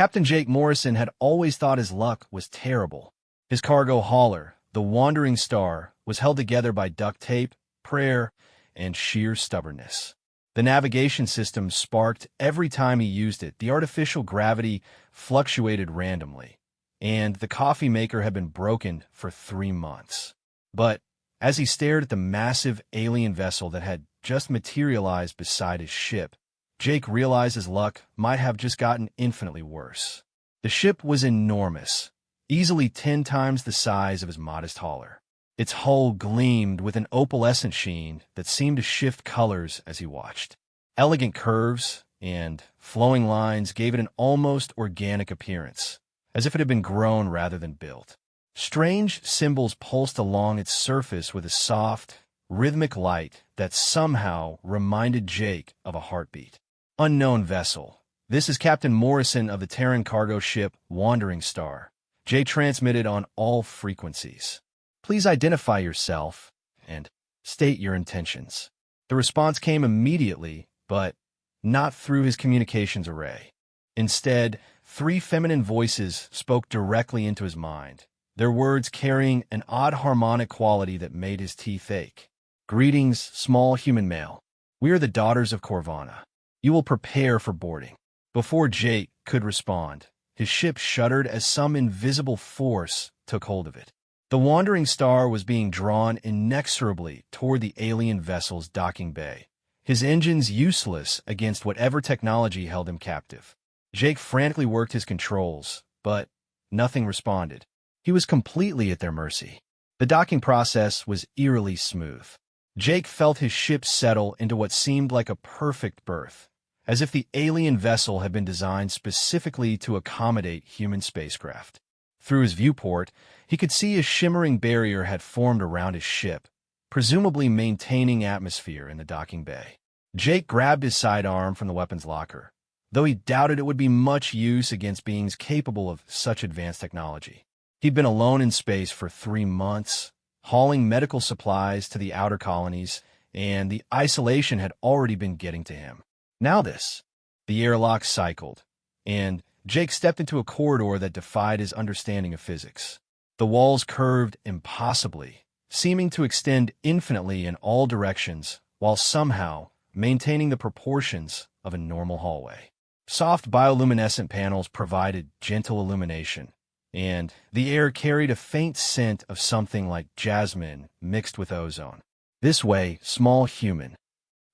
Captain Jake Morrison had always thought his luck was terrible. His cargo hauler, the Wandering Star, was held together by duct tape, prayer, and sheer stubbornness. The navigation system sparked every time he used it. The artificial gravity fluctuated randomly, and the coffee maker had been broken for 3 months. But as he stared at the massive alien vessel that had just materialized beside his ship, Jake realized his luck might have just gotten infinitely worse. The ship was enormous, easily 10 times the size of his modest hauler. Its hull gleamed with an opalescent sheen that seemed to shift colors as he watched. Elegant curves and flowing lines gave it an almost organic appearance, as if it had been grown rather than built. Strange symbols pulsed along its surface with a soft, rhythmic light that somehow reminded Jake of a heartbeat. Unknown vessel. This is Captain Morrison of the Terran cargo ship Wandering Star. Jake transmitted on all frequencies. Please identify yourself and state your intentions. The response came immediately, but not through his communications array. Instead, 3 feminine voices spoke directly into his mind, their words carrying an odd harmonic quality that made his teeth ache. Greetings, small human male. We are the daughters of Corvana. You will prepare for boarding. Before Jake could respond, his ship shuddered as some invisible force took hold of it. The Wandering Star was being drawn inexorably toward the alien vessel's docking bay, his engines useless against whatever technology held him captive. Jake frantically worked his controls, but nothing responded. He was completely at their mercy. The docking process was eerily smooth. Jake felt his ship settle into what seemed like a perfect berth, as if the alien vessel had been designed specifically to accommodate human spacecraft. Through his viewport, he could see a shimmering barrier had formed around his ship, presumably maintaining atmosphere in the docking bay. Jake grabbed his sidearm from the weapons locker, though he doubted it would be much use against beings capable of such advanced technology. He'd been alone in space for 3 months, hauling medical supplies to the outer colonies, and the isolation had already been getting to him. Now this. The airlock cycled, and Jake stepped into a corridor that defied his understanding of physics. The walls curved impossibly, seeming to extend infinitely in all directions, while somehow maintaining the proportions of a normal hallway. Soft bioluminescent panels provided gentle illumination, and the air carried a faint scent of something like jasmine mixed with ozone. This way, small human.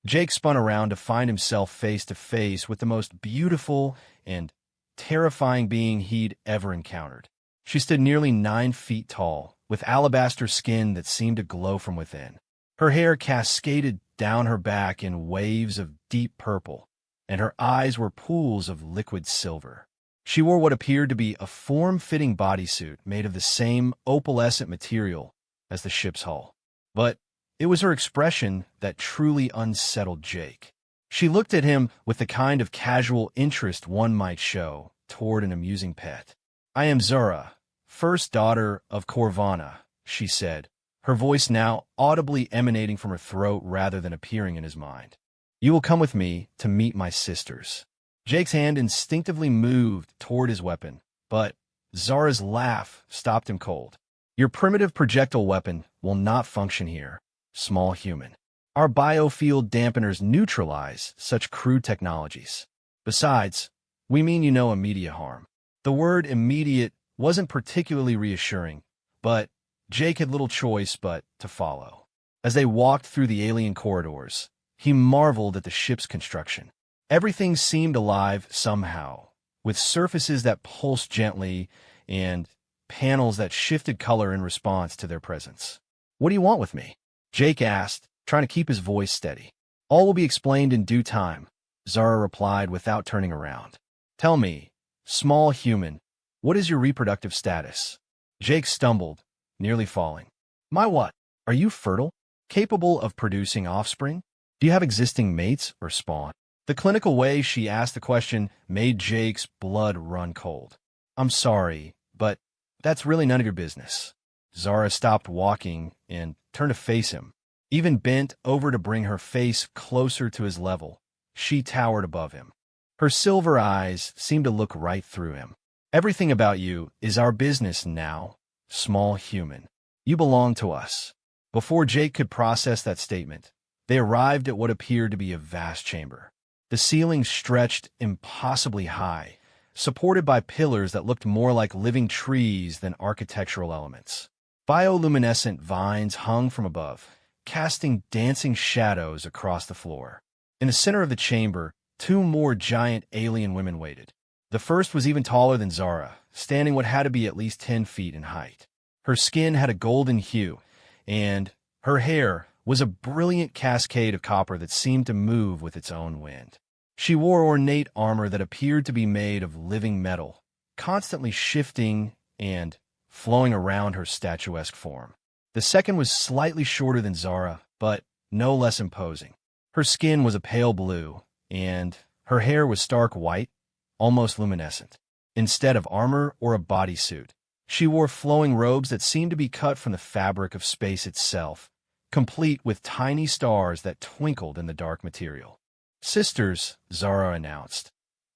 Jake spun around to find himself face to face with the most beautiful and terrifying being he'd ever encountered. She stood nearly 9 feet tall, with alabaster skin that seemed to glow from within. Her hair cascaded down her back in waves of deep purple, and her eyes were pools of liquid silver. She wore what appeared to be a form-fitting bodysuit made of the same opalescent material as the ship's hull. But it was her expression that truly unsettled Jake. She looked at him with the kind of casual interest one might show toward an amusing pet. "I am Zura, first daughter of Corvana," she said, her voice now audibly emanating from her throat rather than appearing in his mind. "You will come with me to meet my sisters." Jake's hand instinctively moved toward his weapon, but Zara's laugh stopped him cold. "Your primitive projectile weapon will not function here, small human. Our biofield dampeners neutralize such crude technologies. Besides, we mean you no immediate harm." The word immediate wasn't particularly reassuring, but Jake had little choice but to follow. As they walked through the alien corridors, he marveled at the ship's construction. Everything seemed alive somehow, with surfaces that pulsed gently and panels that shifted color in response to their presence. "What do you want with me?" Jake asked, trying to keep his voice steady. "All will be explained in due time," Zara replied without turning around. "Tell me, small human, what is your reproductive status?" Jake stumbled, nearly falling. "My what? Are you fertile? Capable of producing offspring? Do you have existing mates or spawn?" The clinical way she asked the question made Jake's blood run cold. "I'm sorry, but that's really none of your business." Zara stopped walking and turned to face him. Even bent over to bring her face closer to his level, she towered above him. Her silver eyes seemed to look right through him. Everything about you is our business now, small human. You belong to us. Before Jake could process that statement, they arrived at what appeared to be a vast chamber. The ceiling stretched impossibly high, supported by pillars that looked more like living trees than architectural elements. Bioluminescent vines hung from above, casting dancing shadows across the floor. In the center of the chamber, two more giant alien women waited. The first was even taller than Zara, standing what had to be at least 10 feet in height. Her skin had a golden hue, and her hair was a brilliant cascade of copper that seemed to move with its own wind. She wore ornate armor that appeared to be made of living metal, constantly shifting and flowing around her statuesque form. The second was slightly shorter than Zara, but no less imposing. Her skin was a pale blue, and her hair was stark white, almost luminescent. Instead of armor or a bodysuit, she wore flowing robes that seemed to be cut from the fabric of space itself, complete with tiny stars that twinkled in the dark material. "Sisters," Zara announced,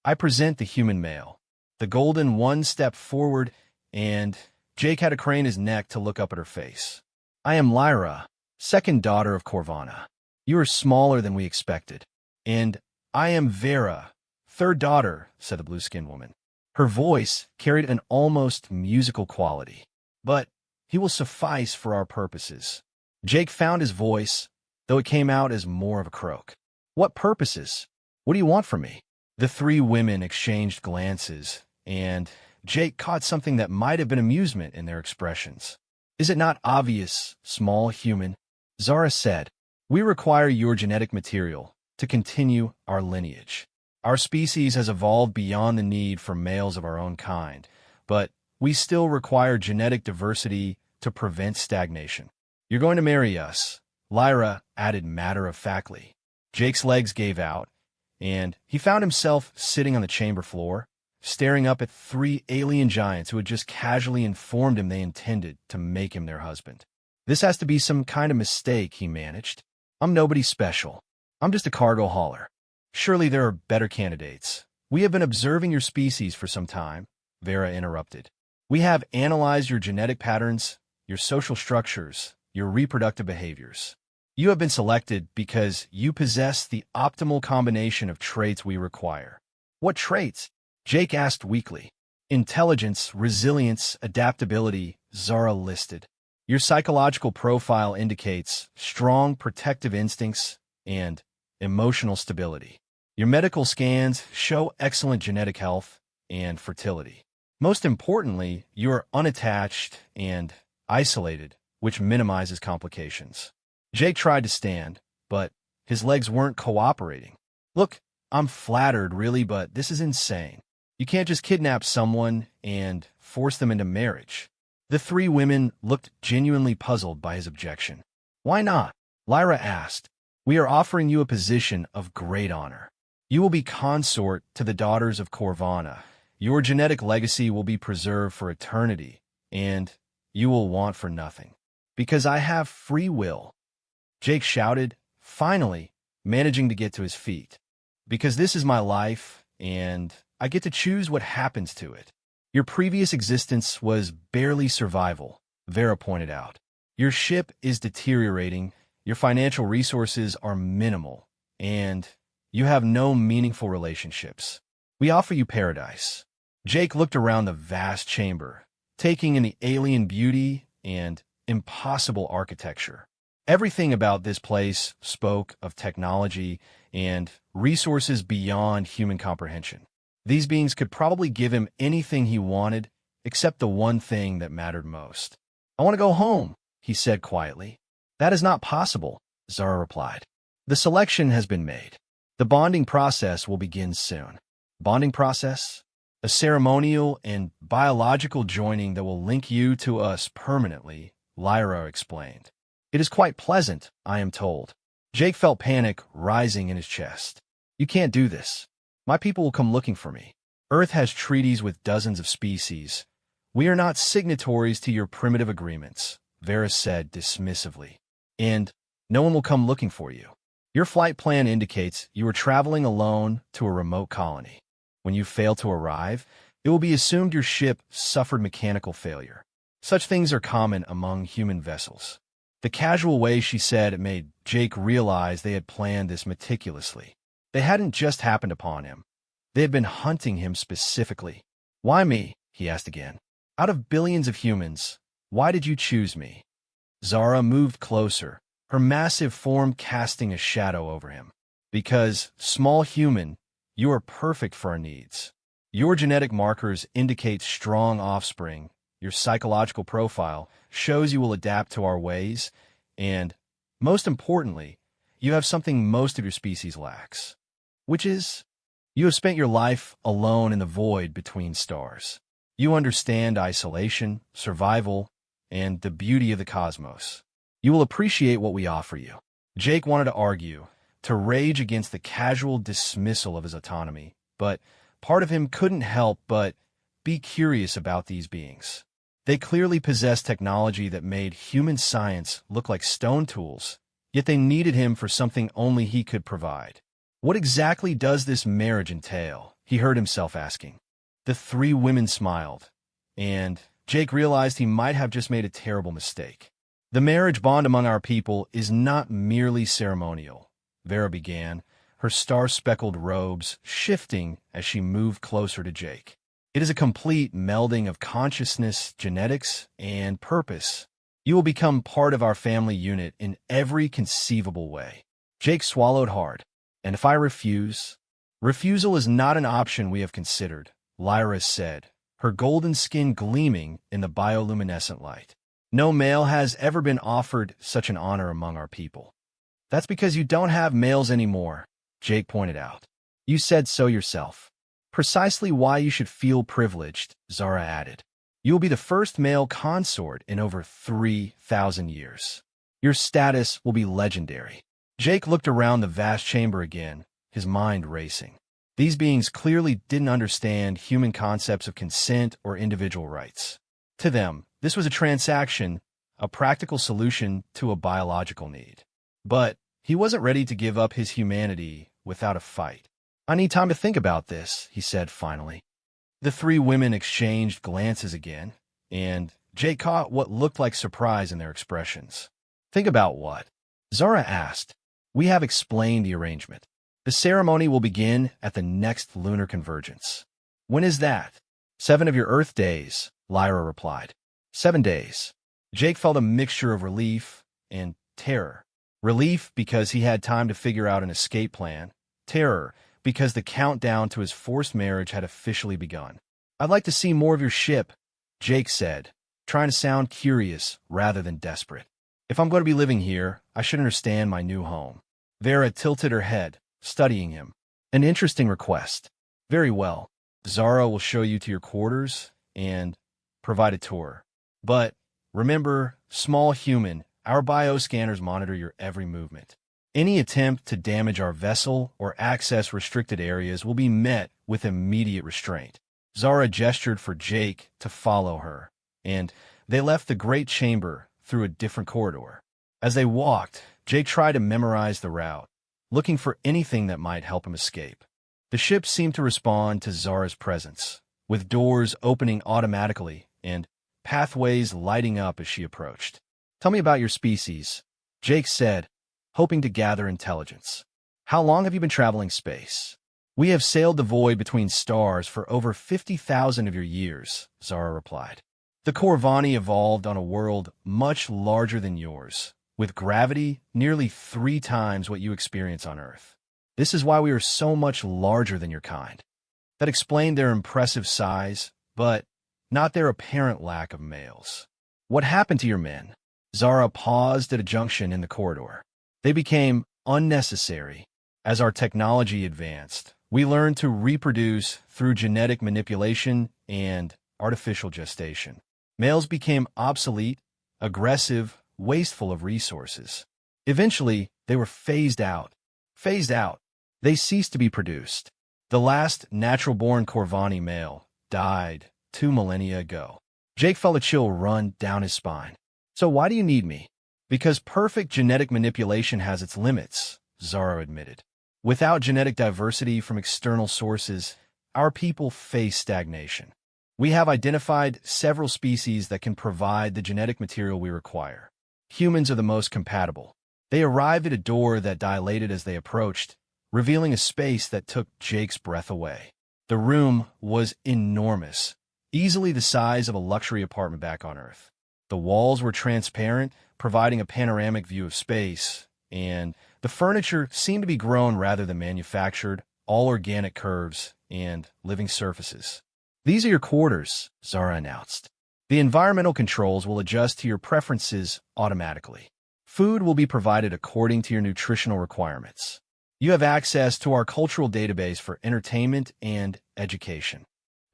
"I present the human male." The golden one stepped forward, and Jake had to crane his neck to look up at her face. "I am Lyra, second daughter of Corvana. You are smaller than we expected. And I am Vera, third daughter," said the blue-skinned woman. Her voice carried an almost musical quality. "But he will suffice for our purposes." Jake found his voice, though it came out as more of a croak. "What purposes? What do you want from me?" The three women exchanged glances, and Jake caught something that might have been amusement in their expressions. "Is it not obvious, small human?" Zara said. "We require your genetic material to continue our lineage. Our species has evolved beyond the need for males of our own kind, but we still require genetic diversity to prevent stagnation. You're going to marry us," Lyra added matter-of-factly. Jake's legs gave out, and he found himself sitting on the chamber floor, staring up at three alien giants who had just casually informed him they intended to make him their husband. "This has to be some kind of mistake," he managed. "I'm nobody special. I'm just a cargo hauler. Surely there are better candidates." "We have been observing your species for some time," Vera interrupted. "We have analyzed your genetic patterns, your social structures, your reproductive behaviors. You have been selected because you possess the optimal combination of traits we require." "What traits?" Jake asked weakly. "Intelligence, resilience, adaptability," Zara listed. "Your psychological profile indicates strong protective instincts and emotional stability. Your medical scans show excellent genetic health and fertility. Most importantly, you are unattached and isolated, which minimizes complications." Jake tried to stand, but his legs weren't cooperating. "Look, I'm flattered, really, but this is insane. You can't just kidnap someone and force them into marriage." The three women looked genuinely puzzled by his objection. "Why not?" Lyra asked. "We are offering you a position of great honor. You will be consort to the daughters of Corvana. Your genetic legacy will be preserved for eternity, and you will want for nothing. Because I have free will," Jake shouted, finally managing to get to his feet. "Because this is my life, and I get to choose what happens to it." "Your previous existence was barely survival," Vera pointed out. "Your ship is deteriorating, your financial resources are minimal, and you have no meaningful relationships. We offer you paradise." Jake looked around the vast chamber, taking in the alien beauty and impossible architecture. Everything about this place spoke of technology and resources beyond human comprehension. These beings could probably give him anything he wanted, except the one thing that mattered most. "I want to go home," he said quietly. "That is not possible," Zara replied. "The selection has been made. The bonding process will begin soon." "Bonding process?" "A ceremonial and biological joining that will link you to us permanently," Lyra explained. "It is quite pleasant, I am told." Jake felt panic rising in his chest. "You can't do this. My people will come looking for me. Earth has treaties with dozens of species. We are not signatories to your primitive agreements," Vera said dismissively. "And no one will come looking for you." Your flight plan indicates you are traveling alone to a remote colony. When you fail to arrive, it will be assumed your ship suffered mechanical failure. Such things are common among human vessels. The casual way she said it made Jake realize they had planned this meticulously. They hadn't just happened upon him. They had been hunting him specifically. "Why me?" he asked again. "Out of billions of humans, why did you choose me?" Zara moved closer, her massive form casting a shadow over him. "Because, small human, you are perfect for our needs. Your genetic markers indicate strong offspring. Your psychological profile shows you will adapt to our ways, and, most importantly, you have something most of your species lacks, which is, you have spent your life alone in the void between stars. You understand isolation, survival, and the beauty of the cosmos. You will appreciate what we offer you." Jake wanted to argue, to rage against the casual dismissal of his autonomy, but part of him couldn't help but be curious about these beings. They clearly possessed technology that made human science look like stone tools, yet they needed him for something only he could provide. "What exactly does this marriage entail?" he heard himself asking. The three women smiled, and Jake realized he might have just made a terrible mistake. "The marriage bond among our people is not merely ceremonial," Vera began, her star-speckled robes shifting as she moved closer to Jake. "It is a complete melding of consciousness, genetics, and purpose. You will become part of our family unit in every conceivable way." Jake swallowed hard. "And if I refuse?" "Refusal is not an option we have considered," Lyra said, her golden skin gleaming in the bioluminescent light. "No male has ever been offered such an honor among our people." "That's because you don't have males anymore," Jake pointed out. "You said so yourself." "Precisely why you should feel privileged," Zara added. "You will be the first male consort in over 3,000 years. Your status will be legendary." Jake looked around the vast chamber again, his mind racing. These beings clearly didn't understand human concepts of consent or individual rights. To them, this was a transaction, a practical solution to a biological need. But he wasn't ready to give up his humanity without a fight. "I need time to think about this," he said finally. The three women exchanged glances again, and Jake caught what looked like surprise in their expressions. "Think about what?" Zara asked. "We have explained the arrangement. The ceremony will begin at the next lunar convergence." "When is that?" 7 of your Earth days," Lyra replied. 7 days. Jake felt a mixture of relief and terror. Relief because he had time to figure out an escape plan. Terror because the countdown to his forced marriage had officially begun. "I'd like to see more of your ship," Jake said, trying to sound curious rather than desperate. "If I'm going to be living here, I should understand my new home." Vera tilted her head, studying him. "An interesting request." "Very well. Zara will show you to your quarters and provide a tour. But remember, small human, our bioscanners monitor your every movement. Any attempt to damage our vessel or access restricted areas will be met with immediate restraint." Zara gestured for Jake to follow her, and they left the great chamber through a different corridor. As they walked, Jake tried to memorize the route, looking for anything that might help him escape. The ship seemed to respond to Zara's presence, with doors opening automatically and pathways lighting up as she approached. "Tell me about your species," Jake said, hoping to gather intelligence. "How long have you been traveling space?" "We have sailed the void between stars for over 50,000 of your years," Zara replied. "The Corvani evolved on a world much larger than yours, with gravity nearly 3 times what you experience on Earth. This is why we are so much larger than your kind." That explained their impressive size, but not their apparent lack of males. "What happened to your men?" Zara paused at a junction in the corridor. "They became unnecessary. As our technology advanced, we learned to reproduce through genetic manipulation and artificial gestation. Males became obsolete, aggressive, wasteful of resources. Eventually, they were phased out. Phased out. They ceased to be produced. The last natural-born Corvani male died 2 millennia ago." Jake felt a chill run down his spine. "So why do you need me?" "Because perfect genetic manipulation has its limits," Zara admitted. Without genetic diversity from external sources, our people face stagnation. We have identified several species that can provide the genetic material we require. Humans are the most compatible. They arrived at a door that dilated as they approached, revealing a space that took Jake's breath away. The room was enormous, easily the size of a luxury apartment back on Earth. The walls were transparent, providing a panoramic view of space, and the furniture seemed to be grown rather than manufactured, all organic curves and living surfaces. "These are your quarters," Zara announced. "The environmental controls will adjust to your preferences automatically. Food will be provided according to your nutritional requirements. You have access to our cultural database for entertainment and education."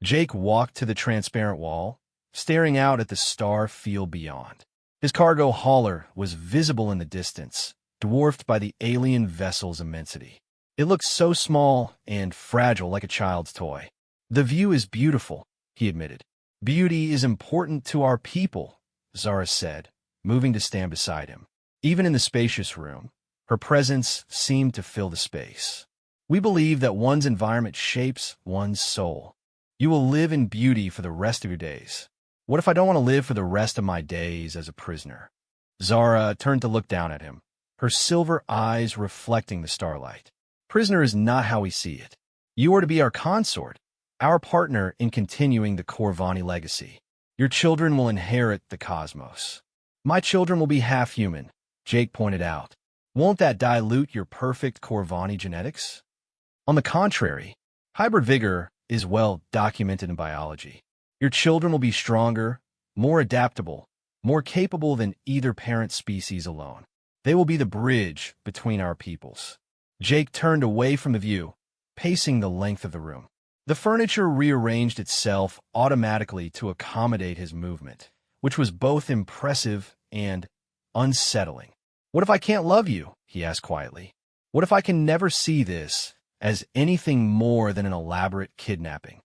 Jake walked to the transparent wall, staring out at the star field beyond. His cargo hauler was visible in the distance, dwarfed by the alien vessel's immensity. It looked so small and fragile, like a child's toy. "The view is beautiful," he admitted. "Beauty is important to our people," Zara said, moving to stand beside him. Even in the spacious room, her presence seemed to fill the space. "We believe that one's environment shapes one's soul. You will live in beauty for the rest of your days." "What if I don't want to live for the rest of my days as a prisoner?" Zara turned to look down at him, her silver eyes reflecting the starlight. "Prisoner is not how we see it. You are to be our consort, our partner in continuing the Corvani legacy. Your children will inherit the cosmos." "My children will be half human," Jake pointed out. "Won't that dilute your perfect Corvani genetics?" "On the contrary, hybrid vigor is well documented in biology. Your children will be stronger, more adaptable, more capable than either parent species alone. They will be the bridge between our peoples." Jake turned away from the view, pacing the length of the room. The furniture rearranged itself automatically to accommodate his movement, which was both impressive and unsettling. "What if I can't love you?" he asked quietly. "What if I can never see this as anything more than an elaborate kidnapping?"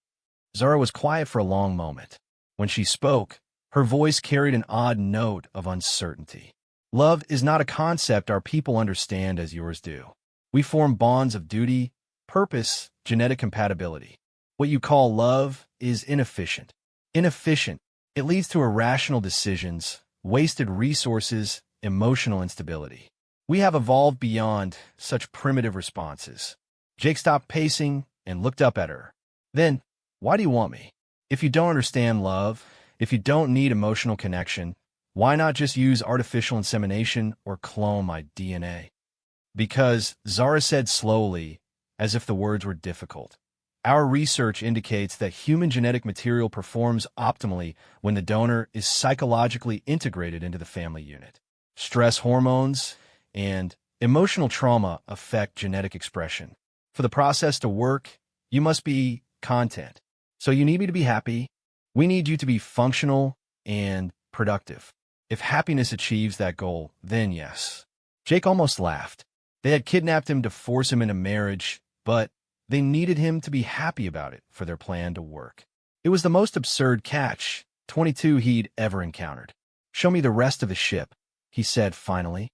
Zara was quiet for a long moment. When she spoke, her voice carried an odd note of uncertainty. "Love is not a concept our people understand as yours do. We form bonds of duty, purpose, genetic compatibility. What you call love is inefficient. Inefficient. It leads to irrational decisions, wasted resources, emotional instability. We have evolved beyond such primitive responses." Jake stopped pacing and looked up at her. "Then, why do you want me? If you don't understand love, if you don't need emotional connection, why not just use artificial insemination or clone my DNA?" "Because," Zara said slowly, as if the words were difficult, "our research indicates that human genetic material performs optimally when the donor is psychologically integrated into the family unit. Stress hormones and emotional trauma affect genetic expression. For the process to work, you must be content. So you need me to be happy. We need you to be functional and productive. If happiness achieves that goal, then yes." Jake almost laughed. They had kidnapped him to force him into marriage, but they needed him to be happy about it for their plan to work. It was the most absurd catch 22 he'd ever encountered. "Show me the rest of the ship," he said finally.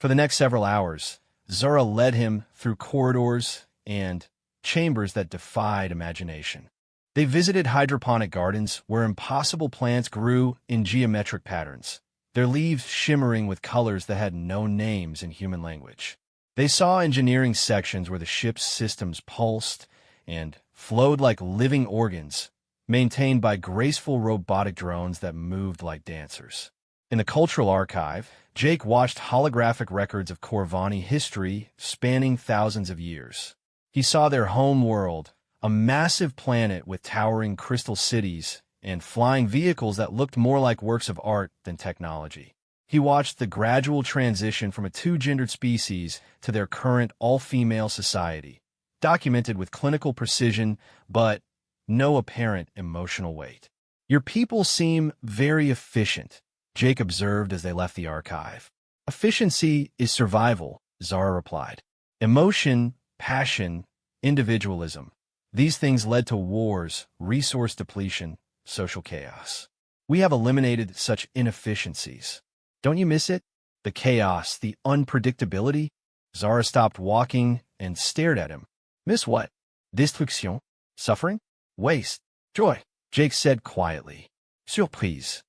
For the next several hours, Zara led him through corridors and chambers that defied imagination. They visited hydroponic gardens where impossible plants grew in geometric patterns, their leaves shimmering with colors that had no names in human language. They saw engineering sections where the ship's systems pulsed and flowed like living organs, maintained by graceful robotic drones that moved like dancers. In the cultural archive, Jake watched holographic records of Corvani history spanning thousands of years. He saw their home world, a massive planet with towering crystal cities and flying vehicles that looked more like works of art than technology. He watched the gradual transition from a two-gendered species to their current all-female society, documented with clinical precision but no apparent emotional weight. "Your people seem very efficient," Jake observed as they left the archive. "Efficiency is survival," Zara replied. "Emotion, passion, individualism. These things led to wars, resource depletion, social chaos. We have eliminated such inefficiencies. Don't you miss it? The chaos, the unpredictability?" Zara stopped walking and stared at him. Miss what? Destruction? Suffering? Waste? Joy? Jake said quietly. Surprise.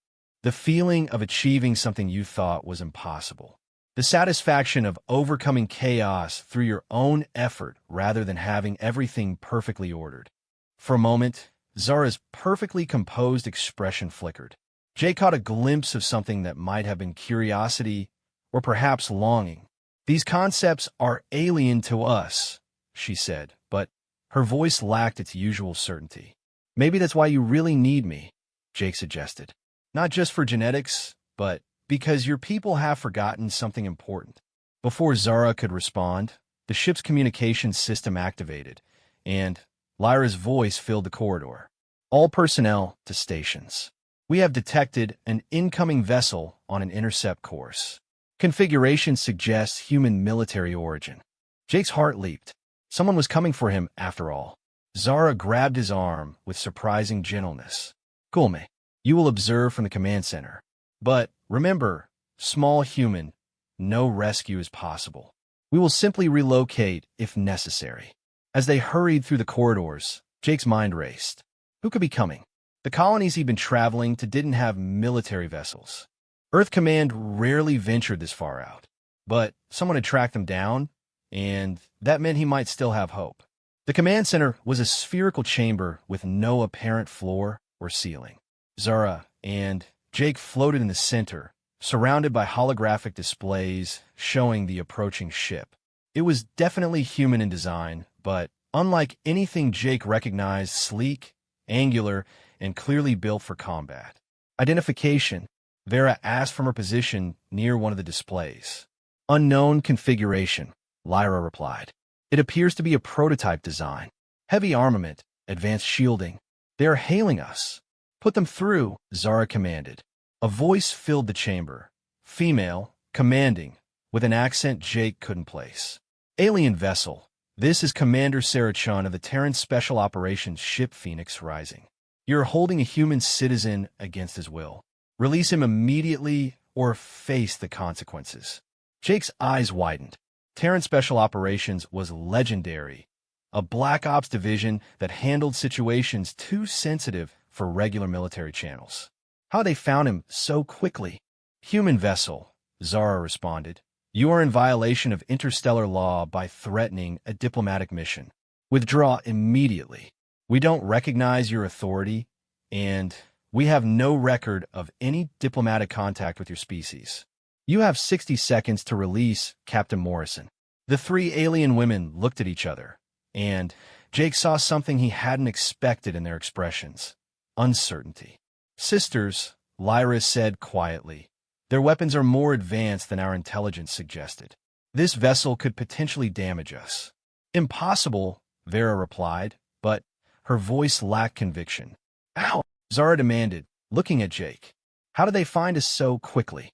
The feeling of achieving something you thought was impossible. The satisfaction of overcoming chaos through your own effort rather than having everything perfectly ordered. For a moment, Zara's perfectly composed expression flickered. Jake caught a glimpse of something that might have been curiosity or perhaps longing. These concepts are alien to us, she said, but her voice lacked its usual certainty. Maybe that's why you really need me, Jake suggested. Not just for genetics, but because your people have forgotten something important. Before Zara could respond, the ship's communications system activated, and Lyra's voice filled the corridor. All personnel to stations. We have detected an incoming vessel on an intercept course. Configuration suggests human military origin. Jake's heart leaped. Someone was coming for him after all. Zara grabbed his arm with surprising gentleness. Gulme, you will observe from the command center. But remember, small human, no rescue is possible. We will simply relocate if necessary. As they hurried through the corridors, Jake's mind raced. Who could be coming? The colonies he'd been traveling to didn't have military vessels. Earth Command rarely ventured this far out. But someone had tracked them down, and that meant he might still have hope. The command center was a spherical chamber with no apparent floor or ceiling. Zara and Jake floated in the center, surrounded by holographic displays showing the approaching ship. It was definitely human in design, but unlike anything Jake recognized, sleek, angular, and clearly built for combat. Identification, Vera asked from her position near one of the displays. Unknown configuration, Lyra replied. It appears to be a prototype design. Heavy armament, advanced shielding. They are hailing us. Put them through, Zara commanded. A voice filled the chamber. Female, commanding, with an accent Jake couldn't place. Alien vessel. This is Commander Sarah Chun of the Terran Special Operations Ship Phoenix Rising. You're holding a human citizen against his will. Release him immediately or face the consequences. Jake's eyes widened. Terran Special Operations was legendary, a Black Ops division that handled situations too sensitive for regular military channels. How they found him so quickly? Human vessel, Zara responded. You are in violation of interstellar law by threatening a diplomatic mission. Withdraw immediately. We don't recognize your authority, and we have no record of any diplomatic contact with your species. You have 60 seconds to release Captain Morrison. The three alien women looked at each other, and Jake saw something he hadn't expected in their expressions. Uncertainty. Sisters, Lyra said quietly. Their weapons are more advanced than our intelligence suggested. This vessel could potentially damage us. Impossible, Vera replied, but her voice lacked conviction. Ow! Zara demanded, looking at Jake. How did they find us so quickly?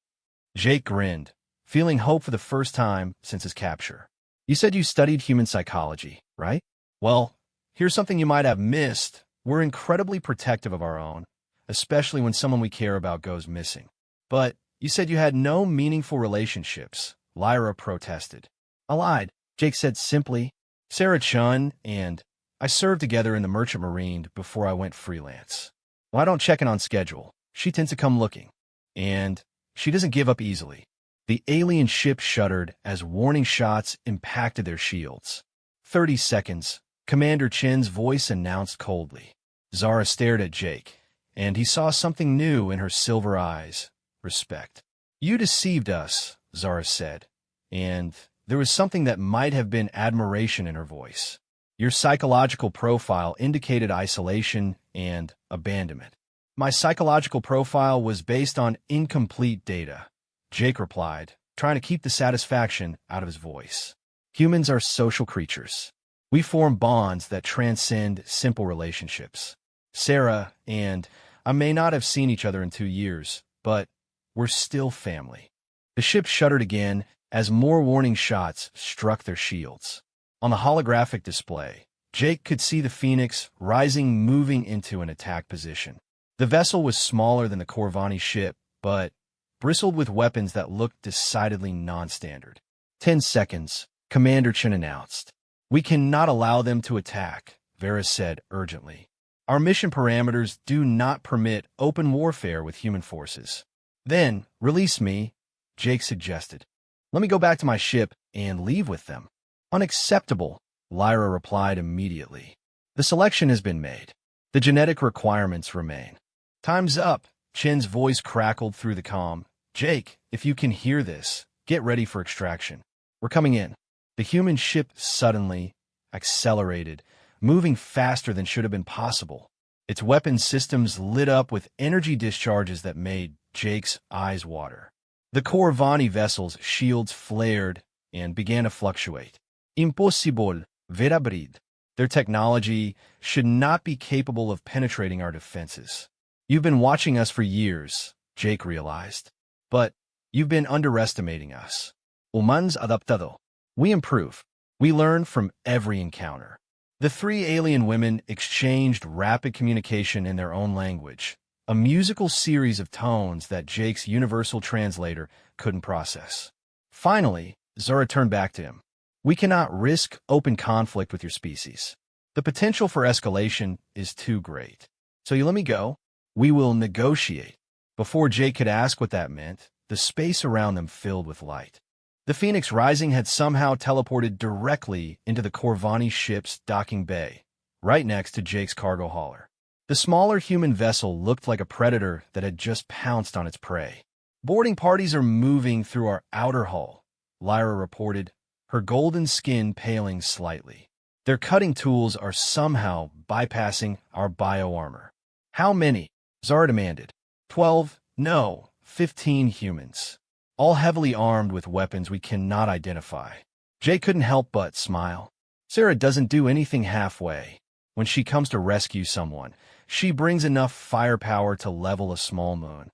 Jake grinned, feeling hope for the first time since his capture. You said you studied human psychology, right? Well, here's something you might have missed. We're incredibly protective of our own, especially when someone we care about goes missing. But you said you had no meaningful relationships, Lyra protested. I lied, Jake said simply. Sarah Chun and I served together in the Merchant Marine before I went freelance. Well, I don't check in on schedule. She tends to come looking. And she doesn't give up easily. The alien ship shuddered as warning shots impacted their shields. 30 seconds, Commander Chen's voice announced coldly. Zara stared at Jake, and he saw something new in her silver eyes. Respect. You deceived us, Zara said, and there was something that might have been admiration in her voice. Your psychological profile indicated isolation and abandonment. My psychological profile was based on incomplete data, Jake replied, trying to keep the satisfaction out of his voice. Humans are social creatures. We form bonds that transcend simple relationships. Sarah and I may not have seen each other in 2 years, but we're still family. The ship shuddered again as more warning shots struck their shields. On the holographic display, Jake could see the Phoenix rising, moving into an attack position. The vessel was smaller than the Corvani ship, but bristled with weapons that looked decidedly non-standard. 10 seconds, Commander Chen announced. We cannot allow them to attack, Vera said urgently. Our mission parameters do not permit open warfare with human forces. Then, release me, Jake suggested. Let me go back to my ship and leave with them. Unacceptable, Lyra replied immediately. The selection has been made. The genetic requirements remain. Time's up, Chen's voice crackled through the comm. Jake, if you can hear this, get ready for extraction. We're coming in. The human ship suddenly accelerated, moving faster than should have been possible. Its weapon systems lit up with energy discharges that made Jake's eyes water. The Corvani vessel's shields flared and began to fluctuate. Impossible, ver abrir. Their technology should not be capable of penetrating our defenses. You've been watching us for years, Jake realized. But you've been underestimating us. Humans adaptado. We improve. We learn from every encounter. The three alien women exchanged rapid communication in their own language, a musical series of tones that Jake's universal translator couldn't process. Finally, Zara turned back to him. We cannot risk open conflict with your species. The potential for escalation is too great. So you let me go? We will negotiate. Before Jake could ask what that meant, the space around them filled with light. The Phoenix Rising had somehow teleported directly into the Corvani ship's docking bay, right next to Jake's cargo hauler. The smaller human vessel looked like a predator that had just pounced on its prey. Boarding parties are moving through our outer hull, Lyra reported, her golden skin paling slightly. Their cutting tools are somehow bypassing our bioarmor. How many? Zara demanded. 12, no, 15 humans. All heavily armed with weapons we cannot identify. Jake couldn't help but smile. Sarah doesn't do anything halfway. When she comes to rescue someone, she brings enough firepower to level a small moon.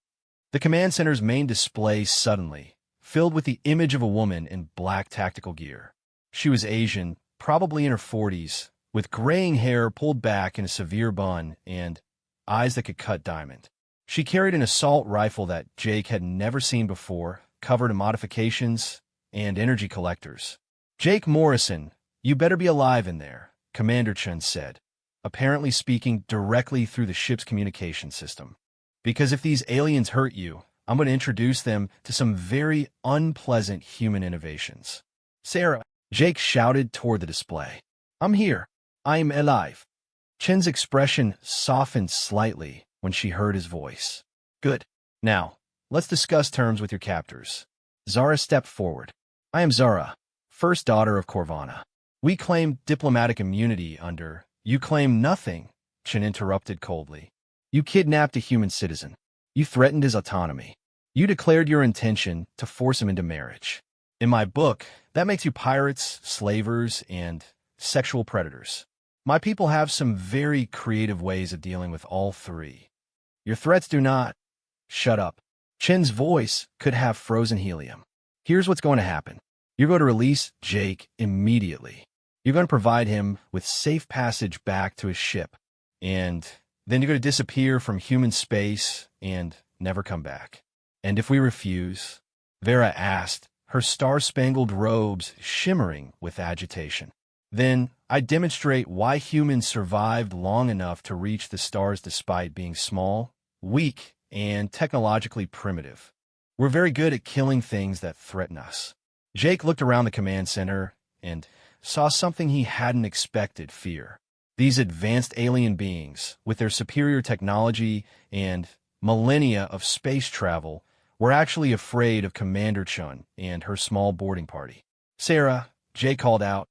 The command center's main display suddenly filled with the image of a woman in black tactical gear. She was Asian, probably in her 40s, with graying hair pulled back in a severe bun and eyes that could cut diamond. She carried an assault rifle that Jake had never seen before, covered in modifications and energy collectors. Jake Morrison, you better be alive in there, Commander Chen said, apparently speaking directly through the ship's communication system. Because if these aliens hurt you, I'm going to introduce them to some very unpleasant human innovations. Sarah, Jake shouted toward the display. I'm here. I'm alive. Chen's expression softened slightly when she heard his voice. Good. Now, let's discuss terms with your captors. Zara stepped forward. I am Zara, first daughter of Corvana. We claim diplomatic immunity under... You claim nothing, Chen interrupted coldly. You kidnapped a human citizen. You threatened his autonomy. You declared your intention to force him into marriage. In my book, that makes you pirates, slavers, and sexual predators. My people have some very creative ways of dealing with all three. Your threats do not... Shut up. Chen's voice could have frozen helium. Here's what's going to happen. You're going to release Jake immediately. You're going to provide him with safe passage back to his ship. And then you're going to disappear from human space and never come back. And if we refuse, Vera asked, her star-spangled robes shimmering with agitation. Then I demonstrate why humans survived long enough to reach the stars despite being small, weak, and technologically primitive. We're very good at killing things that threaten us. Jake looked around the command center and saw something he hadn't expected: fear. These advanced alien beings, with their superior technology and millennia of space travel, were actually afraid of Commander Chun and her small boarding party. Sarah, Jake called out,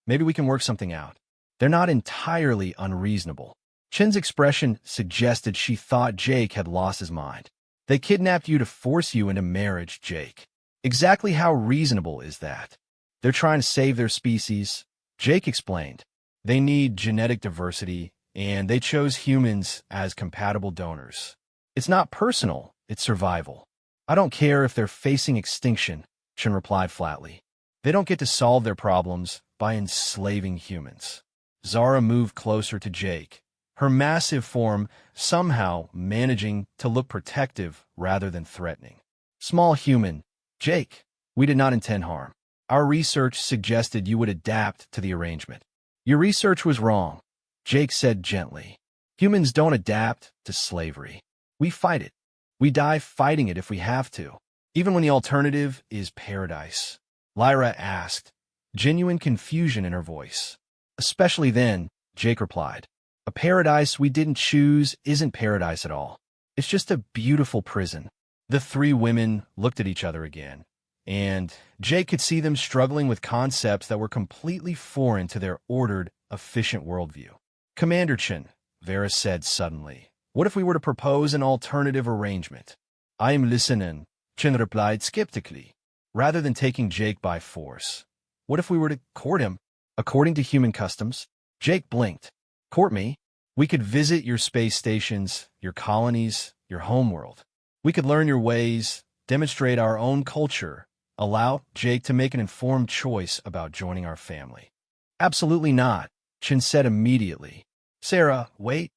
maybe we can work something out. They're not entirely unreasonable. Chen's expression suggested she thought Jake had lost his mind. They kidnapped you to force you into marriage, Jake. Exactly how reasonable is that? They're trying to save their species, Jake explained. They need genetic diversity, and they chose humans as compatible donors. It's not personal, it's survival. I don't care if they're facing extinction, Chen replied flatly. They don't get to solve their problems by enslaving humans. Zara moved closer to Jake, her massive form somehow managing to look protective rather than threatening. Small human, Jake, we did not intend harm. Our research suggested you would adapt to the arrangement. Your research was wrong, Jake said gently. Humans don't adapt to slavery. We fight it. We die fighting it if we have to, even when the alternative is paradise. Lyra asked, genuine confusion in her voice. Especially then, Jake replied. A paradise we didn't choose isn't paradise at all. It's just a beautiful prison. The three women looked at each other again, and Jake could see them struggling with concepts that were completely foreign to their ordered, efficient worldview. Commander Chen, Vera said suddenly, what if we were to propose an alternative arrangement? I am listening, Chen replied skeptically. Rather than taking Jake by force, what if we were to court him? According to human customs? Jake blinked. Court me? We could visit your space stations, your colonies, your homeworld. We could learn your ways, demonstrate our own culture, allow Jake to make an informed choice about joining our family. Absolutely not, Chen said immediately. Sarah, wait.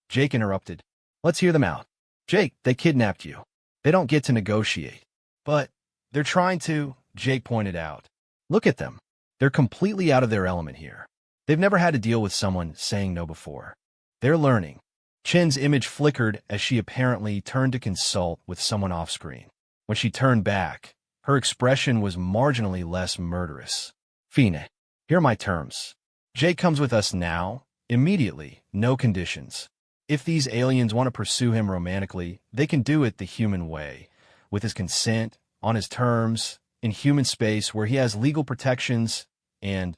Jake interrupted. Let's hear them out. Jake, they kidnapped you. They don't get to negotiate. But they're trying to, Jake pointed out. Look at them. They're completely out of their element here. They've never had to deal with someone saying no before. They're learning. Chen's image flickered as she apparently turned to consult with someone off-screen. When she turned back, her expression was marginally less murderous. Fine, here are my terms. Jake comes with us now, immediately, no conditions. If these aliens want to pursue him romantically, they can do it the human way, with his consent, on his terms, in human space where he has legal protections, and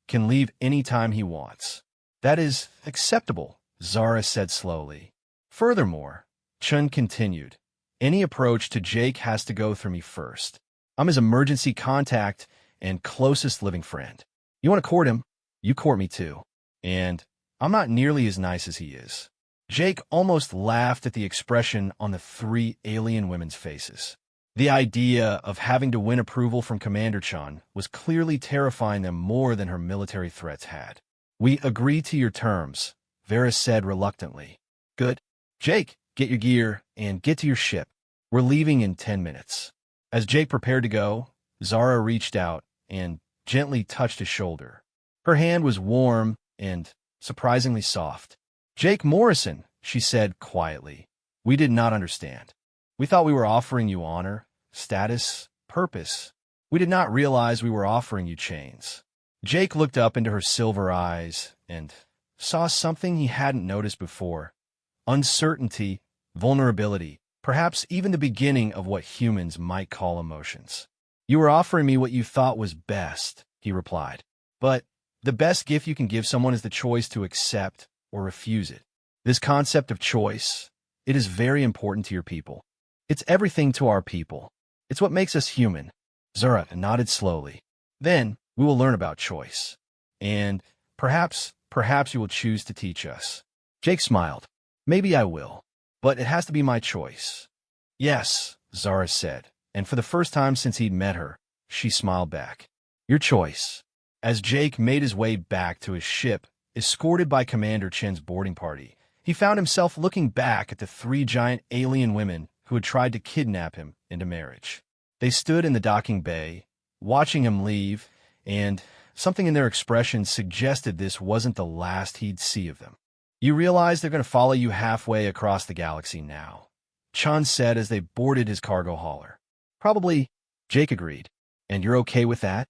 can leave any time he wants. That is acceptable, Zara said slowly. Furthermore, Chun continued, any approach to Jake has to go through me first. I'm his emergency contact and closest living friend. You want to court him? You court me too. And I'm not nearly as nice as he is. Jake almost laughed at the expression on the three alien women's faces. The idea of having to win approval from Commander Chun was clearly terrifying them more than her military threats had. We agree to your terms, Vera said reluctantly. Good. Jake, get your gear and get to your ship. We're leaving in 10 minutes. As Jake prepared to go, Zara reached out and gently touched his shoulder. Her hand was warm and surprisingly soft. Jake Morrison, she said quietly. We did not understand. We thought we were offering you honor, status, purpose. We did not realize we were offering you chains. Jake looked up into her silver eyes and saw something he hadn't noticed before. Uncertainty, vulnerability, perhaps even the beginning of what humans might call emotions. You were offering me what you thought was best, he replied. But the best gift you can give someone is the choice to accept or refuse it. This concept of choice, it is very important to your people. It's everything to our people. It's what makes us human. Zura nodded slowly. Then we will learn about choice. And perhaps you will choose to teach us. Jake smiled. Maybe I will. But it has to be my choice. Yes, Zara said. And for the first time since he'd met her, she smiled back. Your choice. As Jake made his way back to his ship, escorted by Commander Chen's boarding party, he found himself looking back at the three giant alien women who had tried to kidnap him into marriage. They stood in the docking bay, watching him leave, and something in their expressions suggested this wasn't the last he'd see of them. You realize they're going to follow you halfway across the galaxy now, Chun said as they boarded his cargo hauler. Probably, Jake agreed. And you're okay with that?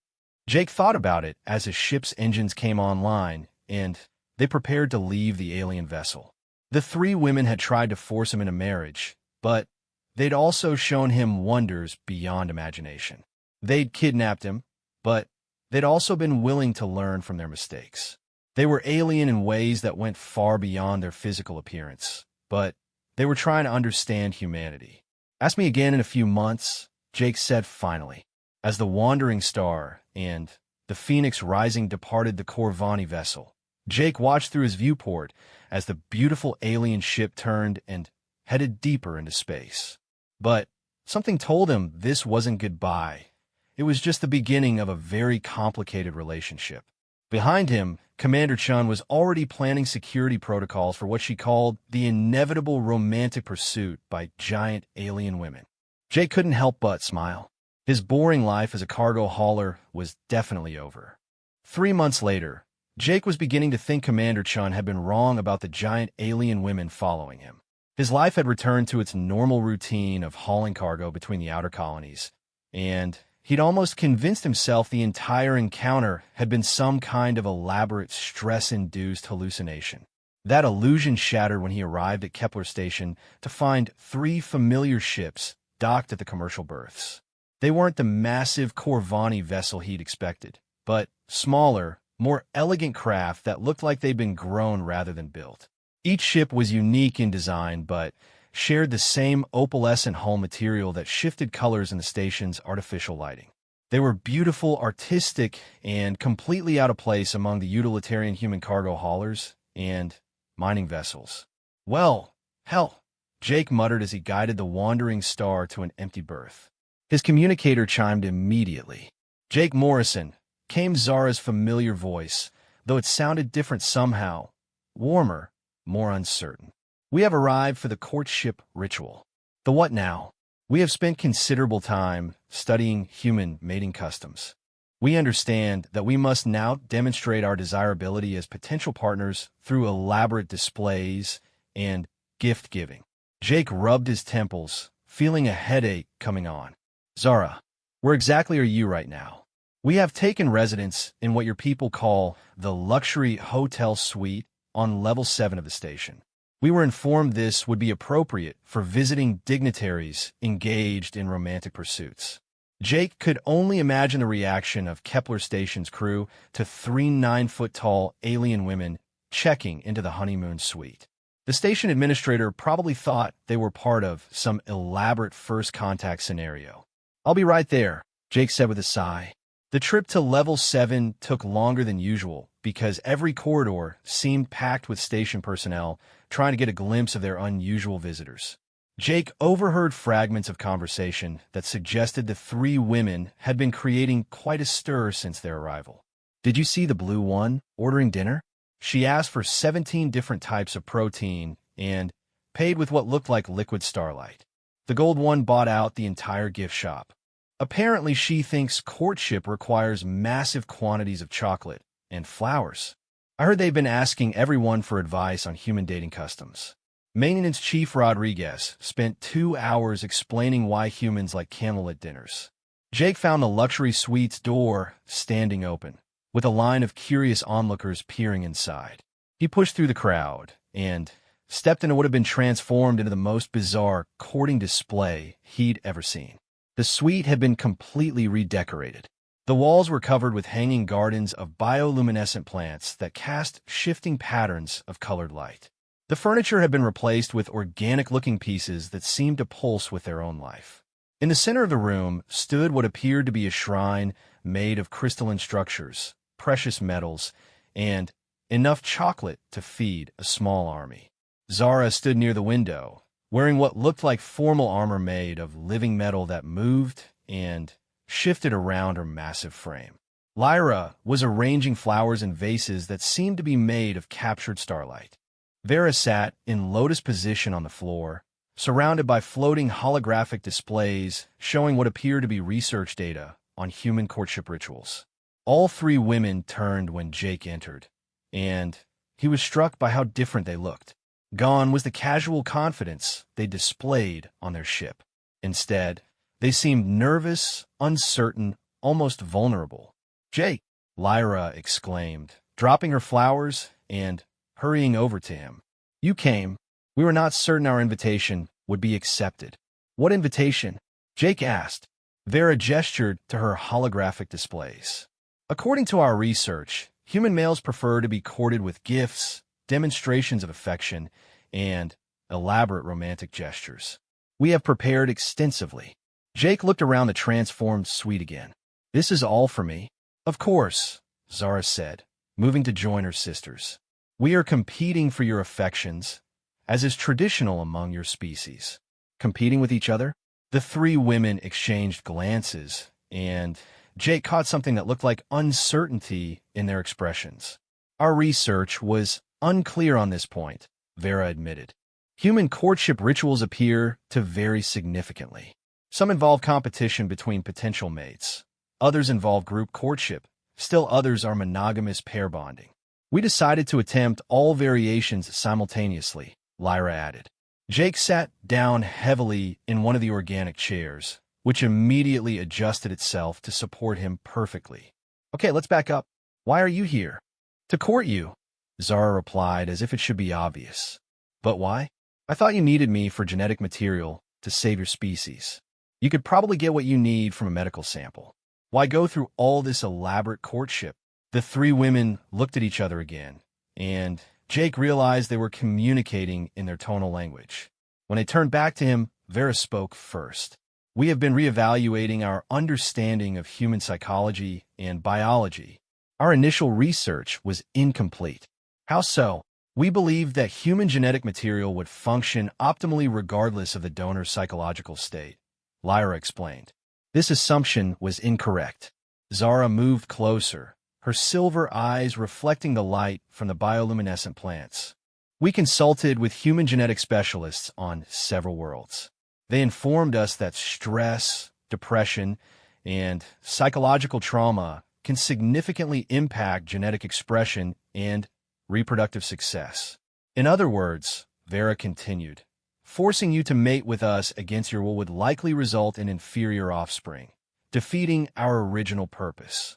Jake thought about it as his ship's engines came online, and they prepared to leave the alien vessel. The three women had tried to force him into marriage, but they'd also shown him wonders beyond imagination. They'd kidnapped him, but they'd also been willing to learn from their mistakes. They were alien in ways that went far beyond their physical appearance, but they were trying to understand humanity. Ask me again in a few months, Jake said finally, as the wandering star and the Phoenix Rising departed the Corvani vessel. Jake watched through his viewport as the beautiful alien ship turned and headed deeper into space. But something told him this wasn't goodbye. It was just the beginning of a very complicated relationship. Behind him, Commander Chun was already planning security protocols for what she called the inevitable romantic pursuit by giant alien women. Jake couldn't help but smile. His boring life as a cargo hauler was definitely over. 3 months later, Jake was beginning to think Commander Chun had been wrong about the giant alien women following him. His life had returned to its normal routine of hauling cargo between the outer colonies, and he'd almost convinced himself the entire encounter had been some kind of elaborate stress-induced hallucination. That illusion shattered when he arrived at Kepler Station to find 3 familiar ships docked at the commercial berths. They weren't the massive Corvani vessel he'd expected, but smaller, more elegant craft that looked like they'd been grown rather than built. Each ship was unique in design, but shared the same opalescent hull material that shifted colors in the station's artificial lighting. They were beautiful, artistic, and completely out of place among the utilitarian human cargo haulers and mining vessels. "Well, hell," Jake muttered as he guided the wandering star to an empty berth. His communicator chimed immediately. "Jake Morrison," came Zara's familiar voice, though it sounded different somehow, warmer, more uncertain. "We have arrived for the courtship ritual." "The what now?" "We have spent considerable time studying human mating customs. We understand that we must now demonstrate our desirability as potential partners through elaborate displays and gift-giving." Jake rubbed his temples, feeling a headache coming on. "Zara, where exactly are you right now?" "We have taken residence in what your people call the luxury hotel suite on level 7 of the station. We were informed this would be appropriate for visiting dignitaries engaged in romantic pursuits." Jake could only imagine the reaction of Kepler Station's crew to 3 9-foot-tall alien women checking into the honeymoon suite. The station administrator probably thought they were part of some elaborate first contact scenario. "I'll be right there," Jake said with a sigh. The trip to level 7 took longer than usual because every corridor seemed packed with station personnel trying to get a glimpse of their unusual visitors. Jake overheard fragments of conversation that suggested the 3 women had been creating quite a stir since their arrival. "Did you see the blue one ordering dinner?" She asked for 17 different types of protein and paid with what looked like liquid starlight. The gold one bought out the entire gift shop. Apparently, she thinks courtship requires massive quantities of chocolate and flowers. I heard they've been asking everyone for advice on human dating customs. Maintenance Chief Rodriguez spent 2 hours explaining why humans like candlelit dinners. Jake found the luxury suite's door standing open, with a line of curious onlookers peering inside. He pushed through the crowd and stepped into what had been transformed into the most bizarre courting display he'd ever seen. The suite had been completely redecorated. The walls were covered with hanging gardens of bioluminescent plants that cast shifting patterns of colored light. The furniture had been replaced with organic-looking pieces that seemed to pulse with their own life. In the center of the room stood what appeared to be a shrine made of crystalline structures, precious metals, and enough chocolate to feed a small army. Zara stood near the window, wearing what looked like formal armor made of living metal that moved and shifted around her massive frame. Lyra was arranging flowers in vases that seemed to be made of captured starlight. Vera sat in lotus position on the floor, surrounded by floating holographic displays showing what appeared to be research data on human courtship rituals. All 3 women turned when Jake entered, and he was struck by how different they looked. Gone was the casual confidence they displayed on their ship. Instead, they seemed nervous, uncertain, almost vulnerable. "Jake!" Lyra exclaimed, dropping her flowers and hurrying over to him. "You came. We were not certain our invitation would be accepted." "What invitation?" Jake asked. Vera gestured to her holographic displays. "According to our research, human males prefer to be courted with gifts, demonstrations of affection, and elaborate romantic gestures. We have prepared extensively." Jake looked around the transformed suite again. "This is all for me?" "Of course," Zara said, moving to join her sisters. "We are competing for your affections, as is traditional among your species." "Competing with each other?" The 3 women exchanged glances, and Jake caught something that looked like uncertainty in their expressions. "Our research was unclear on this point," Vera admitted. "Human courtship rituals appear to vary significantly. Some involve competition between potential mates. Others involve group courtship. Still others are monogamous pair bonding. We decided to attempt all variations simultaneously, Lyra added. Jake sat down heavily in one of the organic chairs, which immediately adjusted itself to support him perfectly. Okay, let's back up. Why are you here? To court you, Zara replied as if it should be obvious. But why? I thought you needed me for genetic material to save your species. You could probably get what you need from a medical sample. Why go through all this elaborate courtship? The three women looked at each other again, and Jake realized they were communicating in their tonal language. When they turned back to him, Vera spoke first. We have been reevaluating our understanding of human psychology and biology. Our initial research was incomplete. How so? We believed that human genetic material would function optimally regardless of the donor's psychological state, Lyra explained. This assumption was incorrect. Zara moved closer, her silver eyes reflecting the light from the bioluminescent plants. We consulted with human genetic specialists on several worlds. They informed us that stress, depression, and psychological trauma can significantly impact genetic expression and reproductive success. In other words, Vera continued, forcing you to mate with us against your will would likely result in inferior offspring, defeating our original purpose.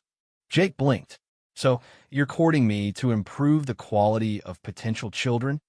Jake blinked. So, you're courting me to improve the quality of potential children?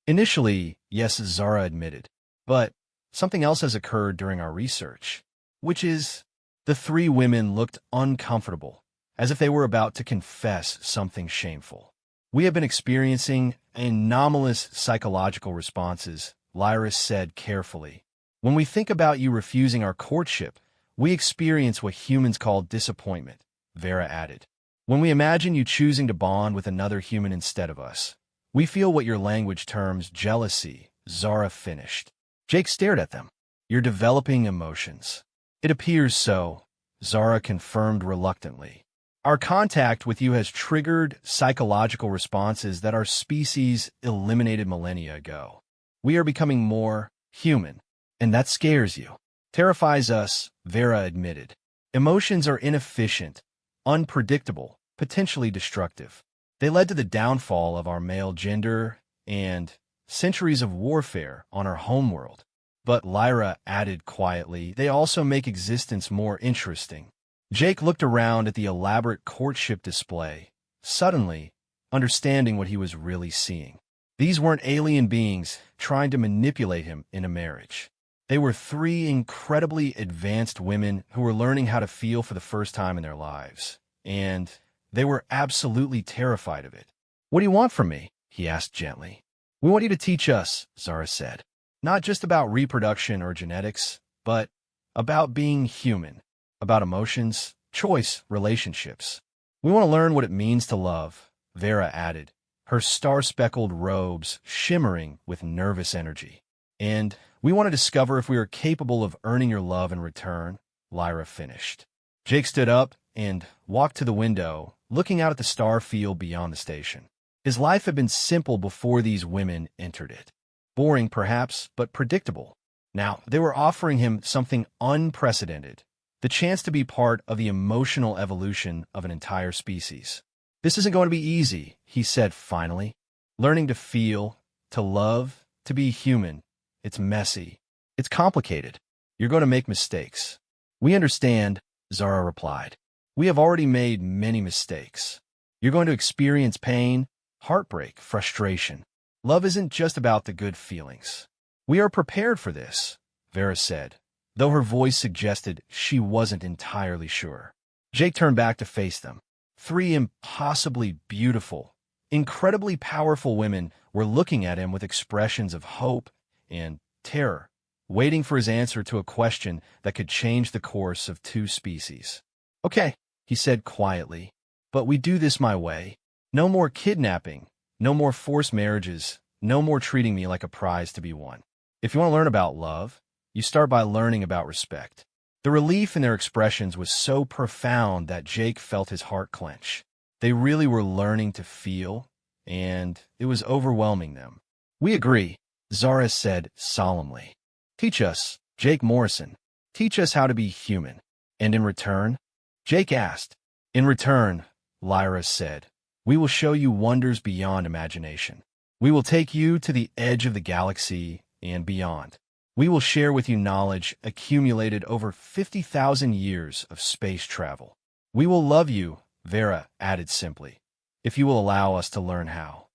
Initially, yes, Zara admitted. But something else has occurred during our research, which is the three women looked uncomfortable, as if they were about to confess something shameful. We have been experiencing anomalous psychological responses, Lyra said carefully. When we think about you refusing our courtship, we experience what humans call disappointment, Vera added. When we imagine you choosing to bond with another human instead of us, we feel what your language terms jealousy, Zara finished. Jake stared at them. You're developing emotions. It appears so, Zara confirmed reluctantly. Our contact with you has triggered psychological responses that our species eliminated millennia ago. We are becoming more human, and that scares you. Terrifies us, Vera admitted. Emotions are inefficient, unpredictable, potentially destructive. They led to the downfall of our male gender and centuries of warfare on our homeworld. But Lyra added quietly, they also make existence more interesting. Jake looked around at the elaborate courtship display, suddenly understanding what he was really seeing. These weren't alien beings trying to manipulate him in a marriage. They were three incredibly advanced women who were learning how to feel for the first time in their lives. And they were absolutely terrified of it. What do you want from me? He asked gently. We want you to teach us, Zara said. Not just about reproduction or genetics, but about being human, about emotions, choice, relationships. We want to learn what it means to love, Vera added, her star-speckled robes shimmering with nervous energy. And we want to discover if we are capable of earning your love in return, Lyra finished. Jake stood up and walked to the window, looking out at the star field beyond the station. His life had been simple before these women entered it. Boring, perhaps, but predictable. Now, they were offering him something unprecedented, the chance to be part of the emotional evolution of an entire species. This isn't going to be easy, he said finally. Learning to feel, to love, to be human. It's messy. It's complicated. You're going to make mistakes. We understand, Zara replied. We have already made many mistakes. You're going to experience pain, heartbreak, frustration. Love isn't just about the good feelings. We are prepared for this, Vera said, though her voice suggested she wasn't entirely sure. Jake turned back to face them. Three impossibly beautiful, incredibly powerful women were looking at him with expressions of hope and terror, waiting for his answer to a question that could change the course of two species. Okay, he said quietly, but we do this my way. No more kidnapping, no more forced marriages, no more treating me like a prize to be won. If you want to learn about love, you start by learning about respect. The relief in their expressions was so profound that Jake felt his heart clench. They really were learning to feel, and it was overwhelming them. We agree, Zara said solemnly. Teach us, Jake Morrison. Teach us how to be human. And in return? Jake asked. In return, Lyra said, we will show you wonders beyond imagination. We will take you to the edge of the galaxy and beyond. We will share with you knowledge accumulated over 50,000 years of space travel. We will love you, Vera added simply, if you will allow us to learn how.